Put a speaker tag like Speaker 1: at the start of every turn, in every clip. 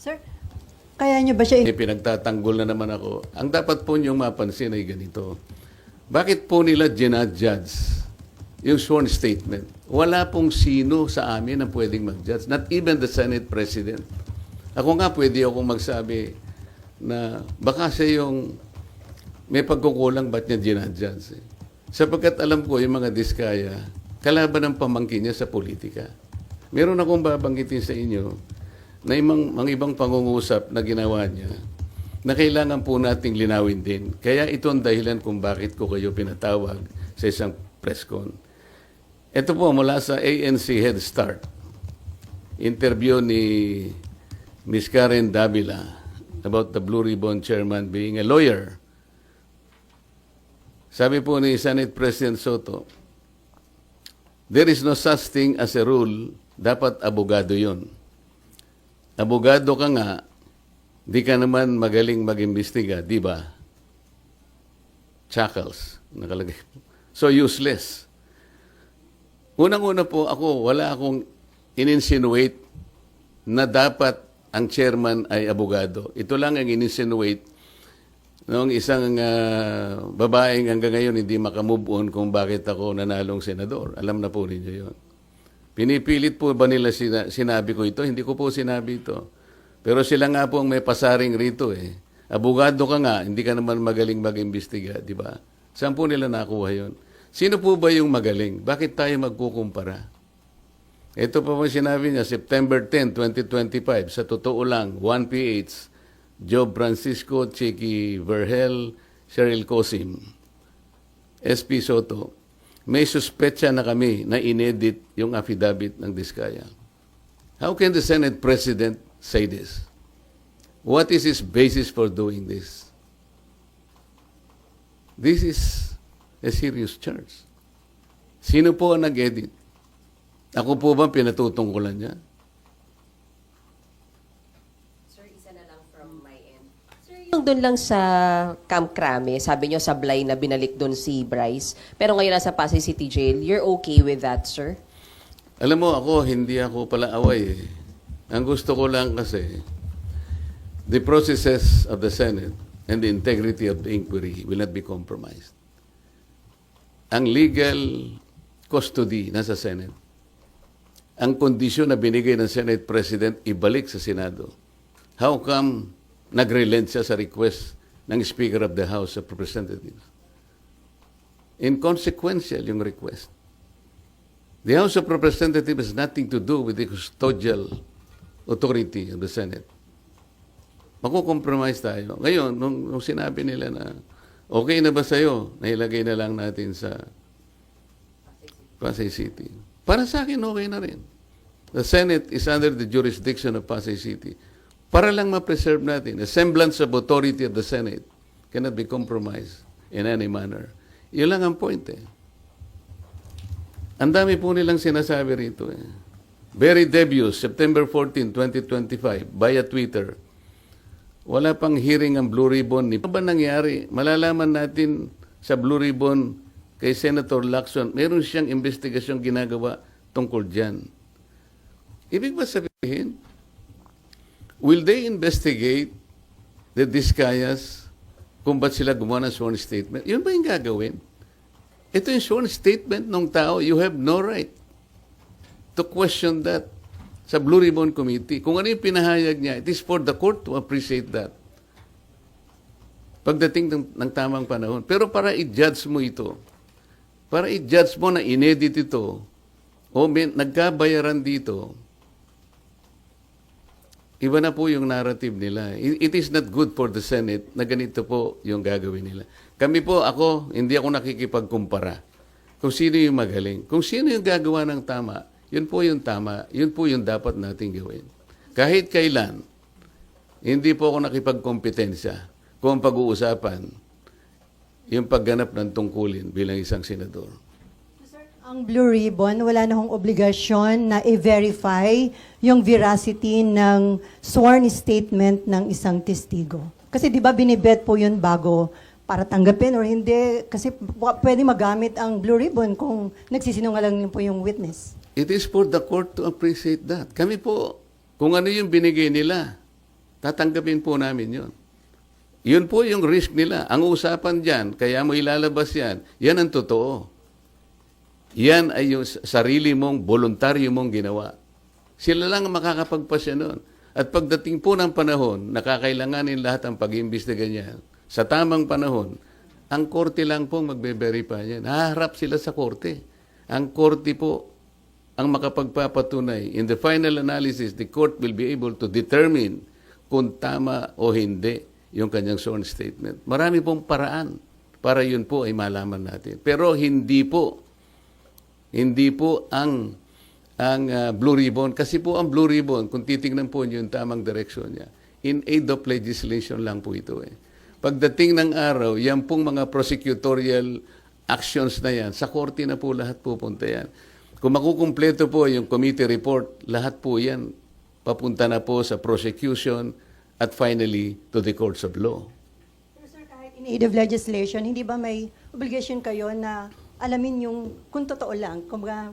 Speaker 1: Sir, kaya niyo ba siya...
Speaker 2: Pinagtatanggol na naman ako. Ang dapat po niyong mapansin ay ganito. Bakit po nila ginadjudge yung sworn statement? Wala pong sino sa amin ang pwedeng mag-judge. Not even the Senate President. Ako nga pwede akong magsabi na baka siya yung may pagkukulang ba't niya ginadjudge. Sapagkat alam ko yung mga diskaya, kalaban ng pamangkin niya sa politika. Meron akong babanggitin sa inyo na mga ibang pangungusap na ginawa niya na kailangan po nating linawin din. Kaya ito ang dahilan kung bakit ko kayo pinatawag sa isang press con. Ito po mula sa ANC Head Start. Interview ni Ms. Karen Davila about the Blue Ribbon Chairman being a lawyer. Sabi po ni Senate President Soto, there is no such thing as a rule, dapat abogado yun. Abogado ka nga, di ka naman magaling mag-imbestiga, di ba? Chuckles, nakalagay. So useless. Unang-una po ako, wala akong in-insinuate na dapat ang chairman ay abogado. Ito lang ang in-insinuate noong isang babaeng hanggang ngayon hindi makamove on kung bakit ako nanalong senador. Alam na po ninyo yun. Pinipilit po ba nila sinabi ko ito? Hindi ko po sinabi ito. Pero sila nga po ang may pasaring rito eh. Abogado ka nga, hindi ka naman magaling mag-imbestiga, di ba? Saan po nila nakuha yun? Sino po ba yung magaling? Bakit tayo magkukumpara? Ito pa po sinabi niya, September 10, 2025, sa totoo lang, 1PH, Job Francisco, Chequi Vergel, Cheryl Cosim, SP Soto, may suspetsa na kami na inedit yung affidavit ng Diskaya. How can the Senate President say this? What is his basis for doing this? This is a serious charge. Sino po ang nag-edit? Ako po ba pinatutungkulan niya?
Speaker 3: Yung doon lang sa Camp Crame, sabi nyo sablay na binalik doon si Bryce. Pero ngayon nasa Pasay City Jail, you're okay with that, sir?
Speaker 2: Alam mo, hindi ako pala away eh. Ang gusto ko lang kasi, the processes of the Senate and the integrity of the inquiry will not be compromised. Ang legal custody nasa Senate. Ang kondisyon na binigay ng Senate President, ibalik sa Senado. How come nag-relent siya sa request ng Speaker of the House of Representatives? Inconsequential yung request. The House of Representatives has nothing to do with the custodial authority of the Senate. Makukompromise tayo. Ngayon, nung sinabi nila na okay na ba sa'yo, nailagay na lang natin sa Pasay City. Para sa akin, okay na rin. The Senate is under the jurisdiction of Pasay City. Para lang ma-preserve natin, a semblance of authority of the Senate cannot be compromised in any manner. Yun lang ang point eh. Ang dami po nilang sinasabi rito eh. Very Debius, September 14, 2025, via Twitter. Wala pang hearing ang Blue Ribbon. Ano ba nangyari? Malalaman natin sa Blue Ribbon kay Senator Lacson, meron siyang investigasyong ginagawa tungkol dyan. Ibig ba sabihin, will they investigate the Diskayas kung ba't sila gumawa ng sworn statement? Yun ba yung gagawin? Ito yung sworn statement ng tao. You have no right to question that sa Blue Ribbon Committee. Kung ano yung pinahayag niya, it is for the court to appreciate that. Pagdating ng tamang panahon. Pero para i-judge mo ito, para i-judge mo na inedit ito, o nagkabayaran dito, iba na po yung narrative nila. It is not good for the Senate na ganito po yung gagawin nila. Kami po, hindi ako nakikipagkumpara kung sino yung magaling. Kung sino yung gagawa ng tama, yun po yung tama, yun po yung dapat nating gawin. Kahit kailan, hindi po ako nakipagkompetensya kung pag-uusapan yung pagganap ng tungkulin bilang isang senador.
Speaker 1: Ang Blue Ribbon, wala na hong obligasyon na i-verify yung veracity ng sworn statement ng isang testigo. Kasi di ba binibet po yun bago para tanggapin or hindi? Kasi pwede magamit ang Blue Ribbon kung nagsisinungaling po yung witness.
Speaker 2: It is for the court to appreciate that. Kami po, kung ano yung binigay nila, tatanggapin po namin yun. Yun po yung risk nila. Ang usapan dyan, kaya mo ilalabas yan, yan ang totoo. Yan ay yung sarili mong, voluntaryo mong ginawa. Sila lang ang makakapagpasya nun. At pagdating po ng panahon, nakakailanganin lahat ang pag-iimbestiga niyan. Sa tamang panahon, ang korte lang po magbe-verify yan. Haharap sila sa korte. Ang korte po ang makapagpapatunay. In the final analysis, the court will be able to determine kung tama o hindi yung kanyang sworn statement. Marami pong paraan para yun po ay malaman natin. Pero hindi po ang Blue Ribbon, kasi po ang Blue Ribbon, kung titingnan po niyo yung tamang direksyon niya, in aid of legislation lang po ito eh. Pagdating ng araw, yan pong mga prosecutorial actions na yan, sa korte na po lahat pupunta yan. Kung makukumpleto po yung committee report, lahat po yan papunta na po sa prosecution at finally to the courts of law.
Speaker 1: Pero sir, kahit in aid of legislation, hindi ba may obligation kayo na alamin yung kung totoo lang, kumbaga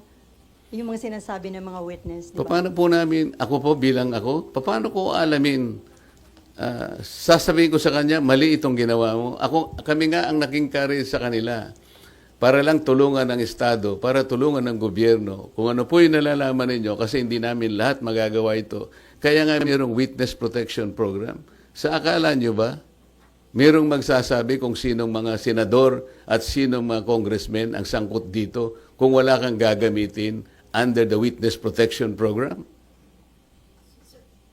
Speaker 1: yung mga sinasabi ng mga witness, di ba?
Speaker 2: Paano po namin, ako po bilang ako, paano ko alamin? Sasabihin ko sa kanya, mali itong ginawa mo. Kami nga ang naging carry sa kanila para lang tulungan ng Estado, para tulungan ng gobyerno. Kung ano po yung nalalaman ninyo, kasi hindi namin lahat magagawa ito. Kaya nga mayroong witness protection program. Sa akala nyo ba, mayroong magsasabi kung sinong mga senador at sinong mga congressmen ang sangkot dito kung wala kang gagamitin under the witness protection program?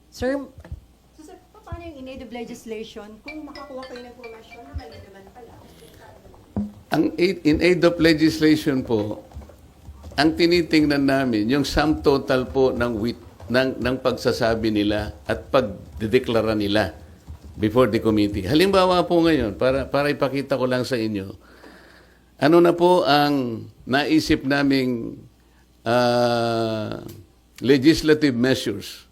Speaker 3: Sir,
Speaker 1: So sir, paano yung in aid of legislation kung makakuha kayo ng informasyon na mali naman pala?
Speaker 2: Ang in aid of legislation po, ang tinitingnan namin, yung sum total po ng pagsasabi nila at pagdedeklara nila before the committee. Halimbawa po ngayon, para ipakita ko lang sa inyo, ano na po ang naisip naming legislative measures.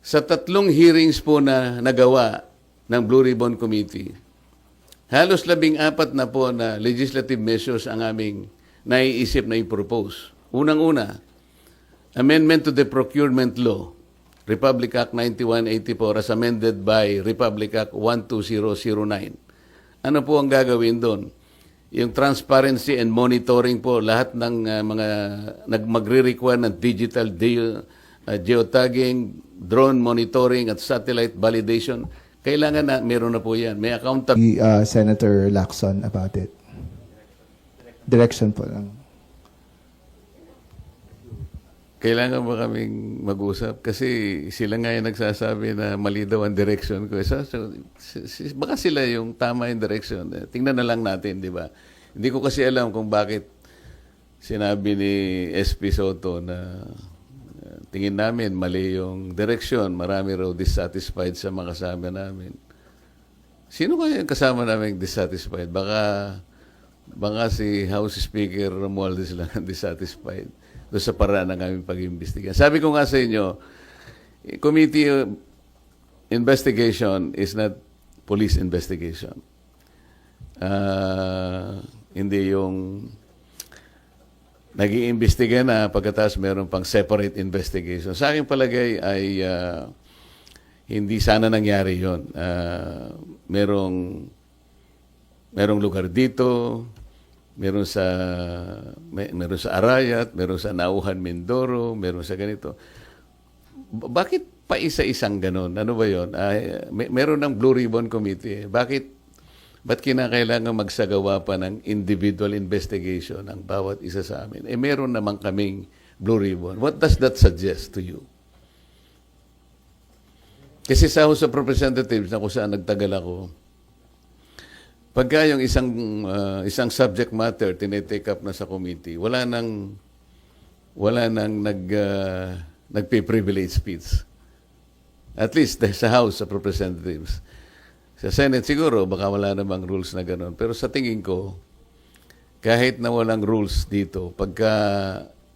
Speaker 2: Sa 3 hearings po na nagawa ng Blue Ribbon Committee, halos 14 na po na legislative measures ang aming naiisip na i-propose. Unang-una, amendment to the Procurement Law, Republic Act 9184 as amended by Republic Act 12009. Ano po ang gagawin doon? Yung transparency and monitoring po, lahat ng mga magre-require ng digital geotagging, drone monitoring at satellite validation, kailangan na meron na po yan. May accountability.
Speaker 4: Senator Lacson about it. Direction po lang.
Speaker 2: Kailangan ba kaming mag-usap? Kasi sila nga yung nagsasabi na mali daw ang direction ko. Baka sila yung tama yung direction. Tingnan na lang natin, di ba? Hindi ko kasi alam kung bakit sinabi ni SP Soto na tingin namin mali yung direction. Marami raw dissatisfied sa mga kasama namin. Sino kaya yung kasama namin dissatisfied? Baka si House Speaker Romualdez lang ang dissatisfied doon sa paraan ng aming pag-imbestiga. Sabi ko nga sa inyo, committee investigation is not police investigation. Hindi yung nag-iimbestiga na pagkatapos meron pang separate investigation. Sa aking palagay ay hindi sana nangyari yun. Merong lugar dito, meron sa Arayat, meron sa Nauhan, Mindoro, meron sa ganito. Bakit pa isa-isang ganon? Ano ba yun? Meron ng Blue Ribbon Committee. Ba't kinakailangan magsagawa pa ng individual investigation ang bawat isa sa amin? Meron naman kaming Blue Ribbon. What does that suggest to you? Kasi sa House of Representatives na kung saan nagtagal ako, pagka yung isang subject matter tinitake up na sa committee, wala nang nagpe-privilege speech. At least sa House of Representatives. Sa Senate siguro, baka wala namang rules na gano'n. Pero sa tingin ko, kahit na walang rules dito, pagka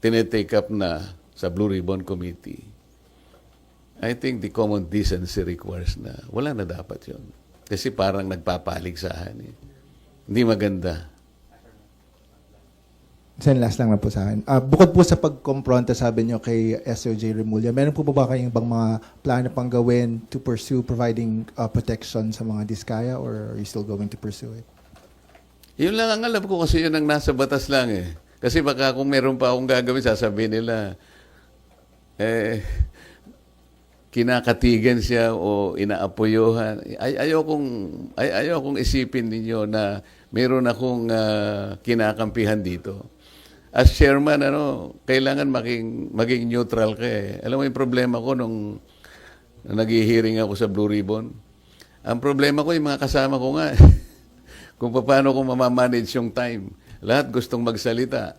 Speaker 2: tinitake up na sa Blue Ribbon Committee, I think the common decency requires na wala na dapat yun. Kasi parang nagpapaligsahan. Hindi maganda.
Speaker 4: Sen, last lang na po sa akin. Bukod po sa pagkompronta, sabi nyo kay SOJ Remulla, meron po ba kayong ibang mga plano pang gawin to pursue providing protection sa mga diskaya, or are you still going to pursue it?
Speaker 2: Yun lang ang alam ko kasi yun ang nasa batas lang eh. Kasi baka kung meron pa akong gagawin, sasabihin nila, kinakatigan siya o inaapoyohan. Ayokong isipin ninyo na meron akong kinakampihan dito. As chairman, kailangan maging neutral ka eh. Alam mo yung problema ko nung nag-hearing ako sa Blue Ribbon? Ang problema ko, yung mga kasama ko nga, kung paano ko mamamanage yung time. Lahat gustong magsalita.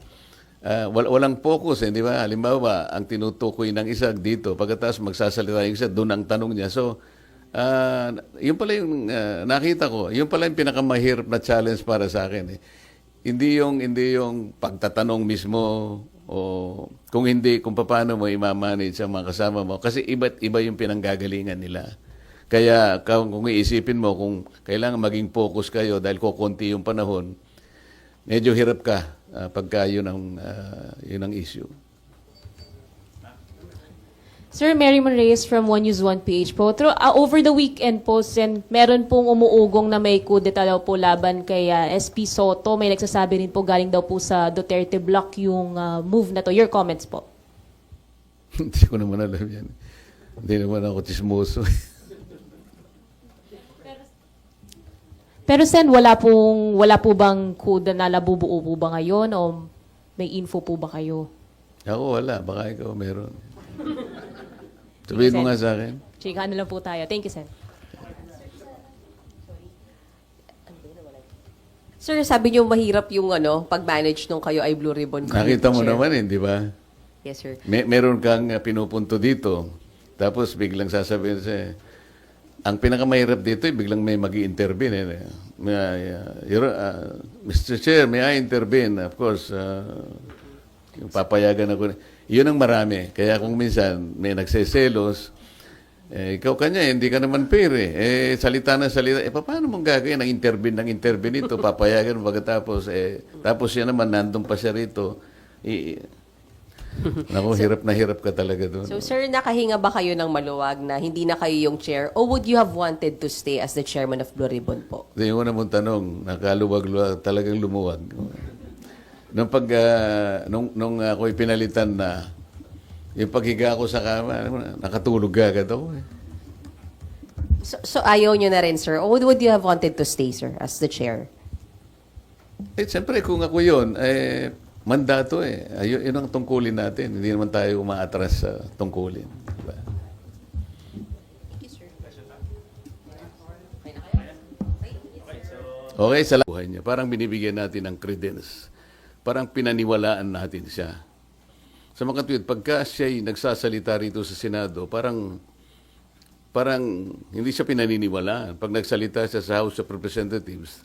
Speaker 2: Walang focus, di ba? Halimbawa, ang tinutukoy ng isa dito, pagkatapos magsasalita yung isa, doon ang tanong niya. So, yun pala yung nakita ko, yun pala yung pinakamahirap na challenge para sa akin. Hindi yung pagtatanong mismo o kung paano mo i-manage ang mga kasama mo. Kasi iba't iba yung pinanggagalingan nila. Kaya kung iisipin mo, kung kailangan maging focus kayo dahil kukunti yung panahon, medyo hirap ka pagka yun ang issue.
Speaker 5: Sir, Mary Reyes from One News One PH po. Over the weekend po, Sen, meron pong umuugong na may kudeta daw po laban kay SP Soto. May nagsasabi rin po galing daw po sa Duterte Block yung move na to. Your comments po.
Speaker 2: Hindi ko naman alam yan. Hindi naman ako chismoso.
Speaker 5: Pero Sen, wala po bang kuda na nabubuo po ba ngayon o may info po ba kayo?
Speaker 2: Ako wala. Baka ikaw meron. Sabihin mo nga sa akin.
Speaker 5: Chika, ano lang po tayo. Thank you, Sen.
Speaker 3: Sir, sabi niyo mahirap yung pag-manage nung kayo ay Blue Ribbon Committee
Speaker 2: Nakita mo
Speaker 3: Chair.
Speaker 2: naman di ba?
Speaker 3: Yes, sir.
Speaker 2: Meron kang pinupunto dito. Tapos biglang sasabihin siya, ang pinakamahirap dito biglang may mag-i-intervene. Mr. Chair, may I intervene? Of course, yung papayagan ako. Yun ang marami. Kaya kung minsan may nagseselos, ikaw kanya, hindi ka naman fair eh. Salita na salita. Paano mong gagawin ng intervene ito? Papayagan mo pagkatapos. Tapos yan naman, nandun pa siya rito. Naku, hirap ka talaga doon.
Speaker 3: So, sir, nakahinga ba kayo ng maluwag na hindi na kayo yung chair or would you have wanted to stay as the chairman of Blue Ribbon po?
Speaker 2: Yung una mong tanong, nakaluwag-luwag, talagang lumuwag. Nung ako'y pinalitan na, yung paghiga ko sa kama, nakatulog agad ako eh.
Speaker 3: So, ayaw nyo na rin, sir? Or would you have wanted to stay, sir, as the chair?
Speaker 2: Siyempre, kung ako yun, mandato eh. Yun ang tungkulin natin. Hindi naman tayo umaatras sa tungkulin. Diba? Okay, sa buhay niya. Parang binibigyan natin ng credence. Parang pinaniwalaan natin siya. Sa mga tweet, pagka siya'y nagsasalita rito sa Senado, parang hindi siya pinaniniwalaan. Pag nagsalita siya sa House of Representatives,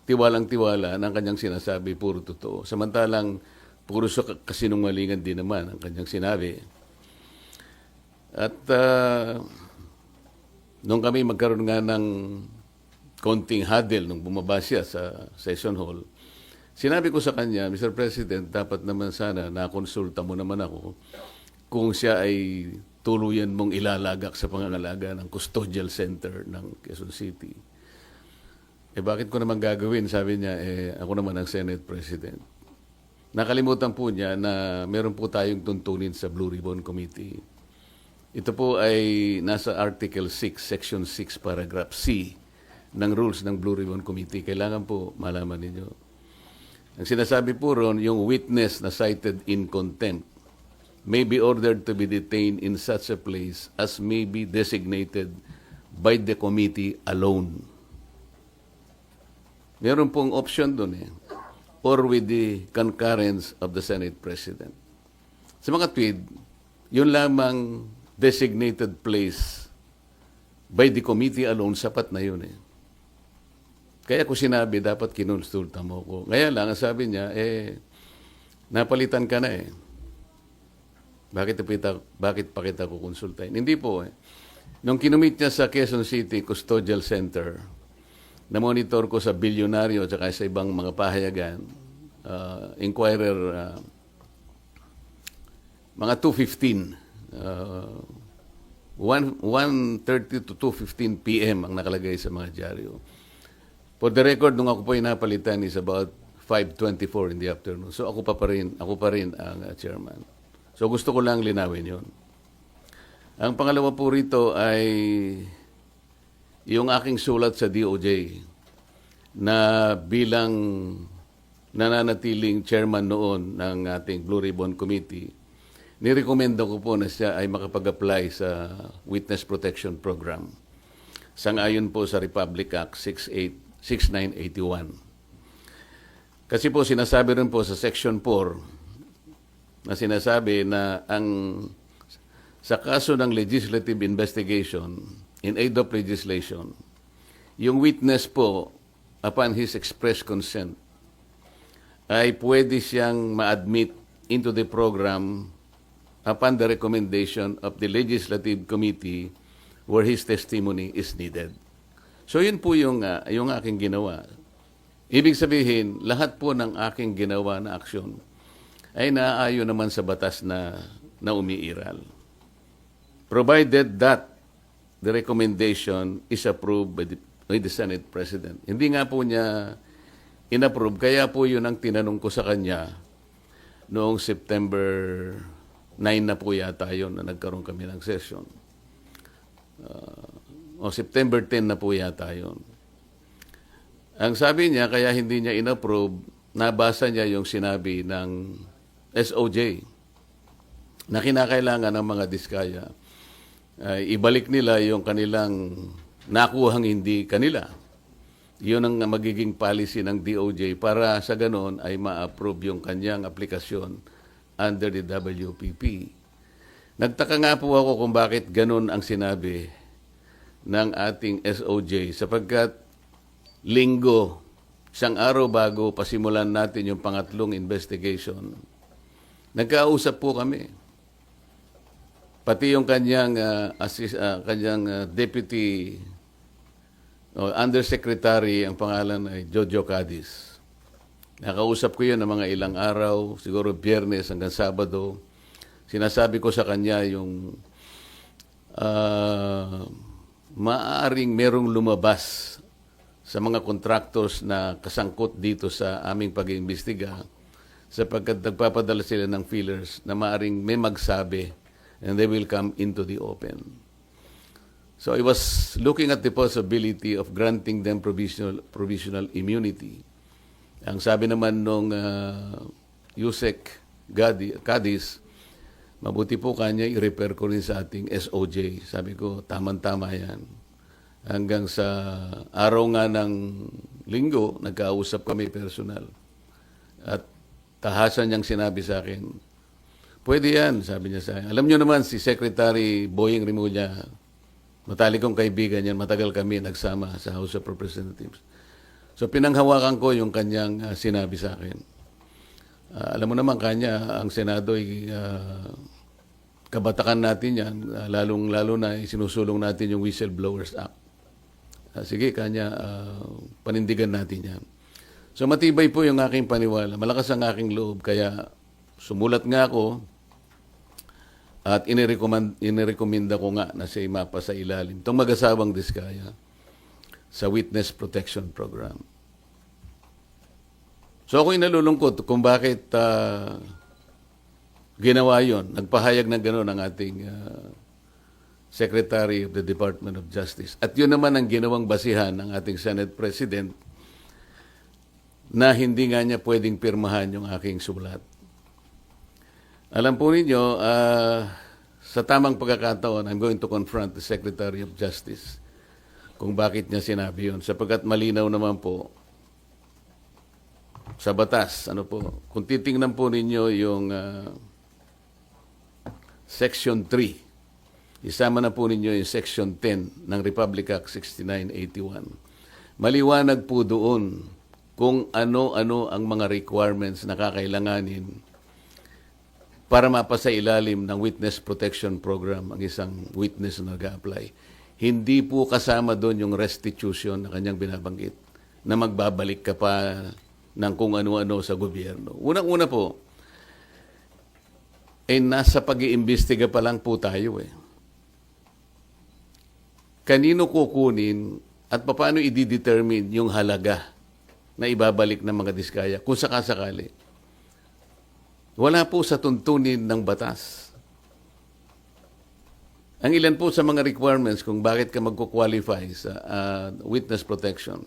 Speaker 2: tiwalang-tiwala ng kanyang sinasabi, puro totoo. Samantalang, puro kasinungalingan din naman ang kanyang sinabi. At nung kami magkaroon nga ng konting huddle nung bumaba siya sa session hall, sinabi ko sa kanya, Mr. President, dapat naman sana nakonsulta mo naman ako kung siya ay tuluyan mong ilalagak sa pangangalaga ng custodial center ng Quezon City. Bakit ko naman gagawin? Sabi niya, ako naman ang Senate President. Nakalimutan po niya na meron po tayong tuntunin sa Blue Ribbon Committee. Ito po ay nasa Article 6, Section 6, Paragraph C ng rules ng Blue Ribbon Committee. Kailangan po malaman ninyo. Ang sinasabi po ron, yung witness na cited in contempt may be ordered to be detained in such a place as may be designated by the committee alone. Meron pong option doon or with the concurrence of the Senate President. Sa mga tweed, yun lamang designated place by the committee alone, sapat na yun Kaya ko sinabi, dapat kinonsulta mo ko. Kaya lang, ang sabi niya, napalitan ka na Bakit pa kita kukonsultahin? Hindi po Nung kinumit niya sa Quezon City Custodial Center, na-monitor ko sa bilyonaryo at sa ibang mga pahayagan, Inquirer, mga 2:15, 1:30 to 2:15 p.m. ang nakalagay sa mga dyaryo. For the record, nung ako po napalitan is about 5:24 in the afternoon. So ako pa rin ang chairman. So gusto ko lang linawin yon. Ang pangalawa po rito ay yung aking sulat sa DOJ na bilang nananatiling chairman noon ng ating Blue Ribbon Committee, nirekomenda ko po na siya ay makapag-apply sa Witness Protection Program. Sangayon po sa Republic Act 6981. Kasi po sinasabi rin po sa Section 4 na sinasabi na sa kaso ng legislative investigation in aid of legislation, yung witness po, upon his express consent, ay pwede siyang ma-admit into the program upon the recommendation of the Legislative Committee where his testimony is needed. So yun po yung aking ginawa. Ibig sabihin, lahat po ng aking ginawa na aksyon ay naaayon naman sa batas na umiiral. Provided that the recommendation is approved by the Senate President. Hindi nga po niya inapprove, kaya po yun ang tinanong ko sa kanya noong September 9 na po yata yun na nagkaroon kami ng session. O September 10 na po yata yun. Ang sabi niya, kaya hindi niya inapprove, nabasa niya yung sinabi ng SOJ na kinakailangan ng mga diskaya. Ibalik nila yung kanilang nakuhang hindi kanila. Yun ang magiging policy ng DOJ para sa ganon ay ma-approve yung kanyang aplikasyon under the WPP. Nagtaka nga po ako kung bakit ganon ang sinabi ng ating SOJ sapagkat linggo, isang araw bago pasimulan natin yung pangatlong investigation, nagkausap po kami. Pati yung kanyang deputy undersecretary, ang pangalan ay Jojo Cadiz. Nakausap ko yun ng mga ilang araw, siguro Biyernes hanggang Sabado. Sinasabi ko sa kanya yung maaaring merong lumabas sa mga contractors na kasangkot dito sa aming pag-iimbestiga sapagkat nagpapadala sila ng feelers na maaaring may magsabi and they will come into the open. So I was looking at the possibility of granting them provisional immunity. Ang sabi naman nung Yusek Cadiz, mabuti po kanya i-refer ko rin sa ating SOJ. Sabi ko, tama-tama yan. Hanggang sa araw nga ng linggo, nagkausap kami personal. At tahasan niyang sinabi sa akin, pwede yan, sabi niya sa akin. Alam niyo naman, si Secretary Boying Rimulya, matalikong kaibigan yan, matagal kami nagsama sa House of Representatives. So pinanghawakan ko yung kanyang sinabi sa akin. Alam mo naman kanya, ang Senado ay kabatakan natin yan, lalong-lalo na sinusulong natin yung Whistleblowers Act. Sige kanya, panindigan natin yan. So matibay po yung aking paniwala, malakas ang aking loob, kaya sumulat nga ako at inirekomenda ko nga na siya mapa sa ilalim itong mag-asawang diskaya sa Witness Protection Program. So ako'y nalulungkot kung bakit ginawa yon. Nagpahayag ng gano'n ang ating Secretary of the Department of Justice. At yun naman ang ginawang basihan ng ating Senate President na hindi nga niya pwedeng pirmahan yung aking sulat. Alam po ninyo, sa tamang pagkakataon, I'm going to confront the Secretary of Justice kung bakit niya sinabi yun. Sapagkat malinaw naman po sa batas. Kung titingnan po ninyo yung Section 3, isama na po ninyo yung Section 10 ng Republic Act 6981. Maliwanag po doon kung ano-ano ang mga requirements na kakailanganin para mapasa ilalim ng Witness Protection Program ang isang witness na nag-a-apply. Hindi po kasama doon yung restitution na kanyang binabanggit na magbabalik ka pa ng kung ano-ano sa gobyerno. Unang-una po, nasa pag-iimbestiga pa lang po tayo eh. Kanino kukunin at paano i-determine yung halaga na ibabalik ng mga diskaya kung sakasakali? Wala po sa tuntunin ng batas. Ang ilan po sa mga requirements kung bakit ka magko-qualify sa witness protection.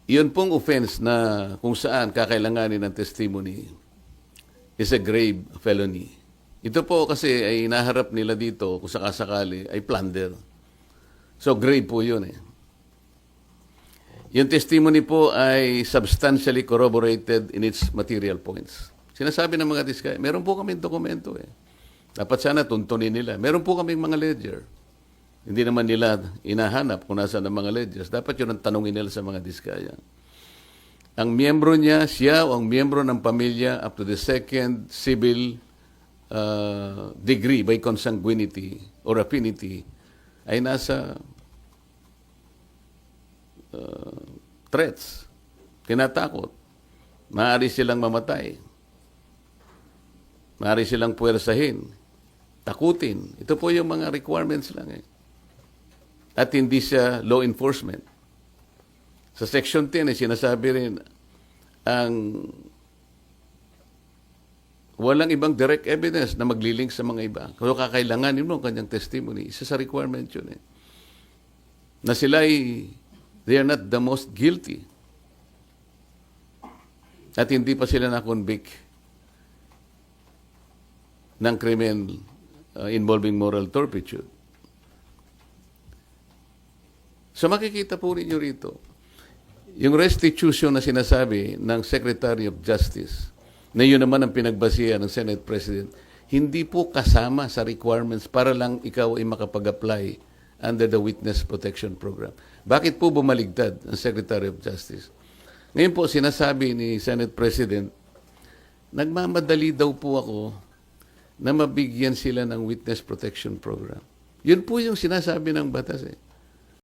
Speaker 2: Yun pong offense na kung saan kakailanganin ng testimony is a grave felony. Ito po kasi ay naharap nila dito kung sakasakali ay plunder. So grave po yun eh. Yung testimony po ay substantially corroborated in its material points. Sinasabi ng mga diskaya, meron po kaming dokumento eh. Dapat sana tuntunin nila. Meron po kaming mga ledger. Hindi naman nila inahanap kung nasa ng mga ledgers. Dapat yun ang tanongin nila sa mga diskaya. Ang miyembro niya, siya o ang miyembro ng pamilya up to the second civil degree by consanguinity or affinity ay nasa threats, tinatakot. Maaari silang mamatay. Maaari silang puwersahin, takutin. Ito po yung mga requirements lang eh. At hindi siya law enforcement. Sa Section 10, sinasabi rin, ang walang ibang direct evidence na maglilink sa mga iba. Kung kakailanganin mo ang kanyang testimony, isa sa requirement yun eh. Na sila they are not the most guilty. At hindi pa sila na-convict ng krimen involving moral turpitude. So makikita po ninyo rito, yung restitution na sinasabi ng Secretary of Justice, na yun naman ang pinagbasihan ng Senate President, hindi po kasama sa requirements para lang ikaw ay makapag-apply under the Witness Protection Program. Bakit po bumaligtad ang Secretary of Justice? Ngayon po sinasabi ni Senate President, nagmamadali daw po ako na mabigyan sila ng Witness Protection Program. Yun po yung sinasabi ng batas eh.